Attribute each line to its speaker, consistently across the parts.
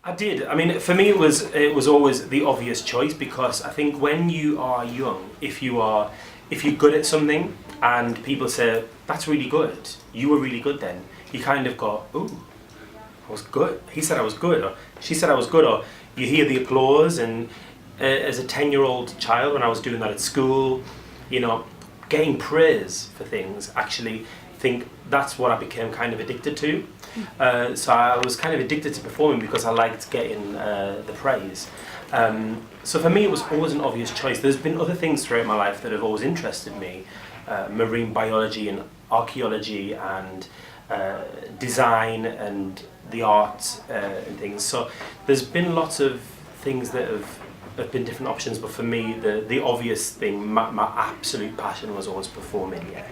Speaker 1: I did. I mean, for me, it was always the obvious choice because I think when you are young, if you're good at something and people say that's really good, you were really good then, you kind of go, ooh, I was good. He said I was good, or she said I was good, or you hear the applause. And as a 10-year-old child, when I was doing that at school, you know, getting praise for things, actually think that's what I became kind of addicted to. So I was kind of addicted to performing because I liked getting the praise. So for me, it was always an obvious choice. There's been other things throughout my life that have always interested me, marine biology and archaeology and design and the arts and things. So there's been lots of things that have been different options, but for me, the obvious thing, my absolute passion was always performing. Yeah.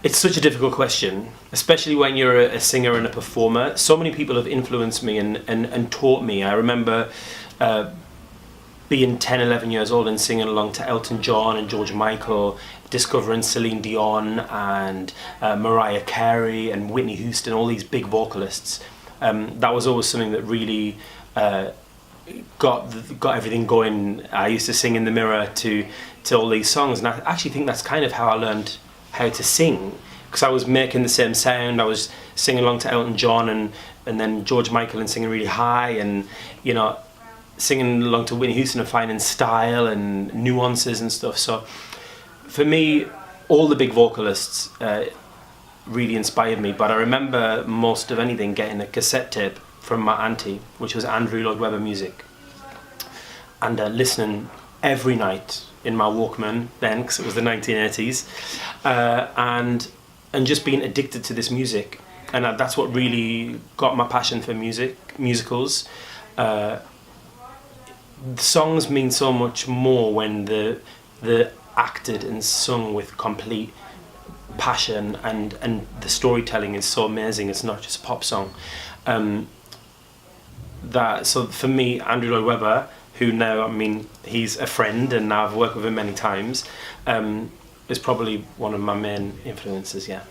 Speaker 1: It's such a difficult question, especially when you're a singer and a performer. So many people have influenced me and taught me. I remember being 10, 11 years old and singing along to Elton John and George Michael, discovering Celine Dion and Mariah Carey and Whitney Houston, all these big vocalists. That was always something that really got everything going. I used to sing in the mirror to all these songs, and I actually think that's kind of how I learned how to sing, because I was making the same sound. I was singing along to Elton John and then George Michael and singing really high, and you know, singing along to Whitney Houston and finding style and nuances and stuff. So for me, all the big vocalists really inspired me, but I remember most of anything getting a cassette tape from my auntie, which was Andrew Lloyd Webber music, and listening every night in my Walkman then, because it was the 1980s, and just being addicted to this music. And that's what really got my passion for musicals. The songs mean so much more when they're acted and sung with complete passion, and the storytelling is so amazing. It's not just a pop song. So for me, Andrew Lloyd Webber, who now, I mean, he's a friend and now I've worked with him many times, is probably one of my main influences, yeah.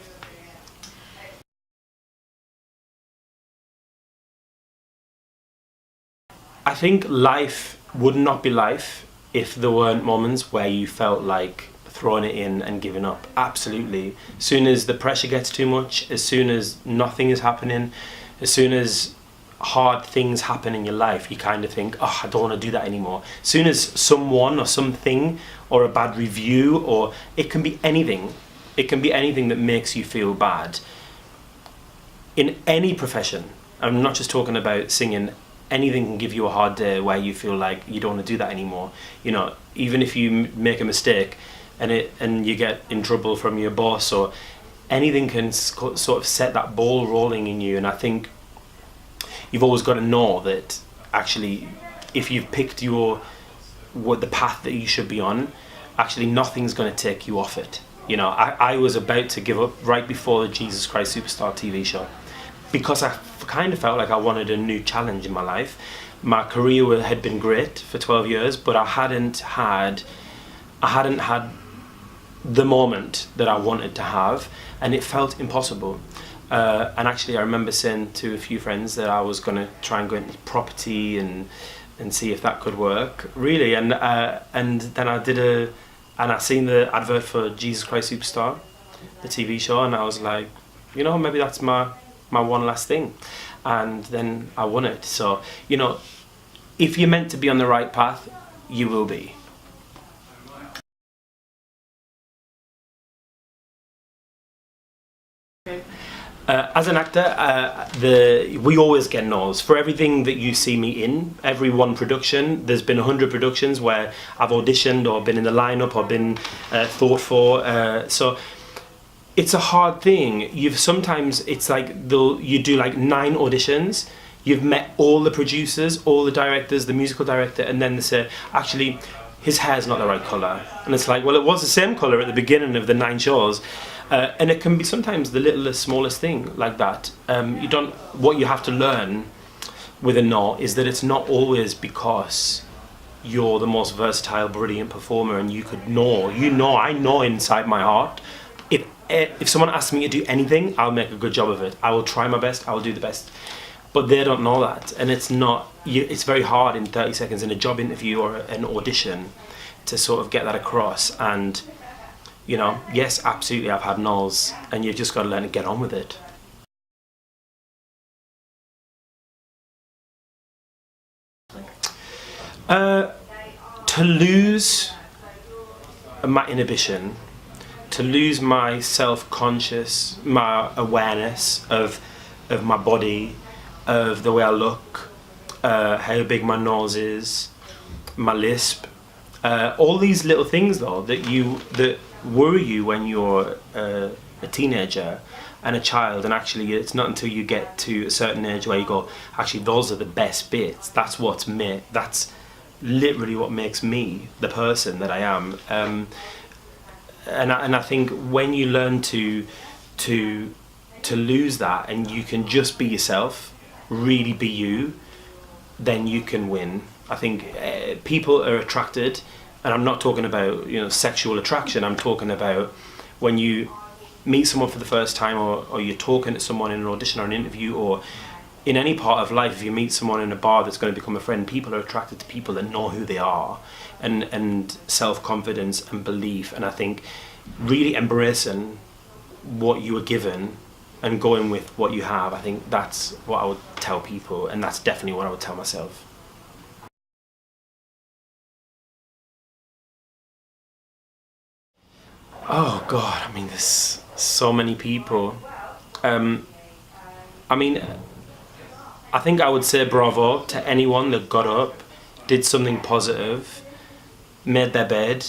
Speaker 1: I think life would not be life if there weren't moments where you felt like throwing it in and giving up. Absolutely. As soon as the pressure gets too much, as soon as nothing is happening, as soon as hard things happen in your life, you kind of think, oh, I don't want to do that anymore. As soon as someone or something or a bad review, or it can be anything that makes you feel bad in any profession. I'm not just talking about singing. Anything can give you a hard day where you feel like you don't want to do that anymore. You know, even if you make a mistake and you get in trouble from your boss, or anything can sort of set that ball rolling in you. And I think you've always got to know that actually, if you've picked the path that you should be on, actually nothing's going to take you off it. You know, I was about to give up right before the Jesus Christ Superstar TV show, because I kind of felt like I wanted a new challenge in my life. My career had been great for 12 years, but I hadn't had the moment that I wanted to have, and it felt impossible. And actually, I remember saying to a few friends that I was going to try and go into property and see if that could work, really. And then I seen the advert for Jesus Christ Superstar, the TV show, and I was like, you know, maybe that's my one last thing. And then I won it. So, you know, if you're meant to be on the right path, you will be. As an actor, we always get no's for everything that you see me in. Every one production, there's been 100 productions where I've auditioned or been in the lineup or been thought for. So it's a hard thing. It's like you do like 9 auditions. You've met all the producers, all the directors, the musical director, and then they say, actually, his hair's not the right colour. And it's like, well, it was the same colour at the beginning of the 9 shows. And it can be sometimes the littlest, smallest thing like that. What you have to learn with a no is that it's not always because you're the most versatile, brilliant performer and you could know, I know inside my heart, if if someone asks me to do anything, I'll make a good job of it. I will try my best, I will do the best. But they don't know that, and it's not. It's very hard in 30 seconds in a job interview or an audition to sort of get that across. And you know, yes, absolutely, I've had nulls, and you've just got to learn to get on with it. To lose my inhibition, to lose my self-conscious, my awareness of my body, of the way I look, how big my nose is, my lisp, all these little things though that worry you when you're a teenager and a child, and actually it's not until you get to a certain age where you go, actually those are the best bits. That's literally what makes me the person that I am. And I think when you learn to lose that, and you can just be yourself, really be you, then you can win. I think people are attracted, and I'm not talking about, you know, sexual attraction. I'm talking about when you meet someone for the first time, or you're talking to someone in an audition or an interview, or in any part of life. If you meet someone in a bar that's going to become a friend, people are attracted to people that know who they are, and self-confidence and belief. And I think really embracing what you were given and going with what you have, I think that's what I would tell people, and that's definitely what I would tell myself. Oh God, I mean, there's so many people. I mean, I think I would say bravo to anyone that got up, did something positive, made their bed,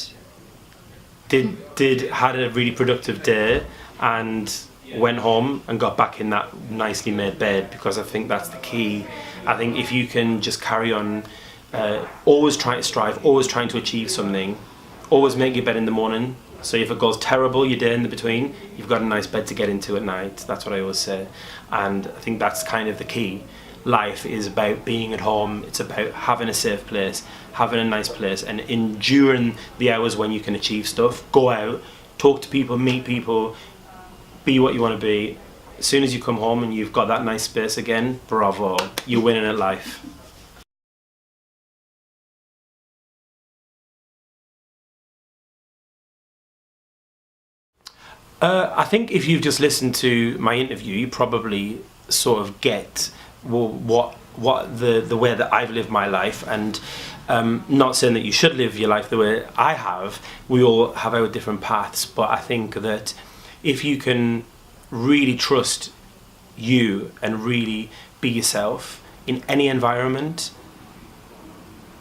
Speaker 1: had a really productive day, and went home and got back in that nicely made bed, because I think that's the key. I think if you can just carry on, always trying to strive, always trying to achieve something, always make your bed in the morning. So if it goes terrible, your day in the between, you've got a nice bed to get into at night. That's what I always say. And I think that's kind of the key. Life is about being at home. It's about having a safe place, having a nice place, and enduring the hours when you can achieve stuff. Go out, talk to people, meet people, be what you want to be. As soon as you come home and you've got that nice space again, bravo, you're winning at life. I think if you've just listened to my interview, you probably sort of get what the way that I've lived my life, and not saying that you should live your life the way I have. We all have our different paths, but I think that if you can really trust you and really be yourself in any environment,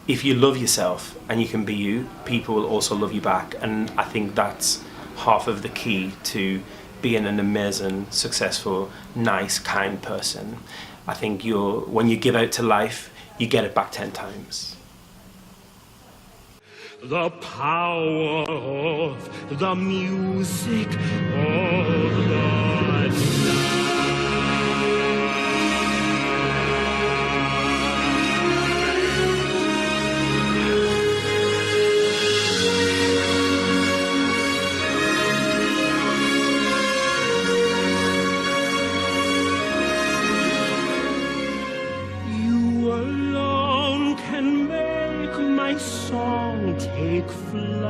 Speaker 1: if you love yourself and you can be you, people will also love you back. And I think that's half of the key to being an amazing, successful, nice, kind person. I think when you give out to life, you get it back 10 times. The power of the music of the night. Song take flight.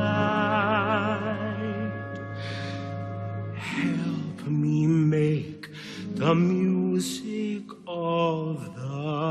Speaker 1: Help me make the music of the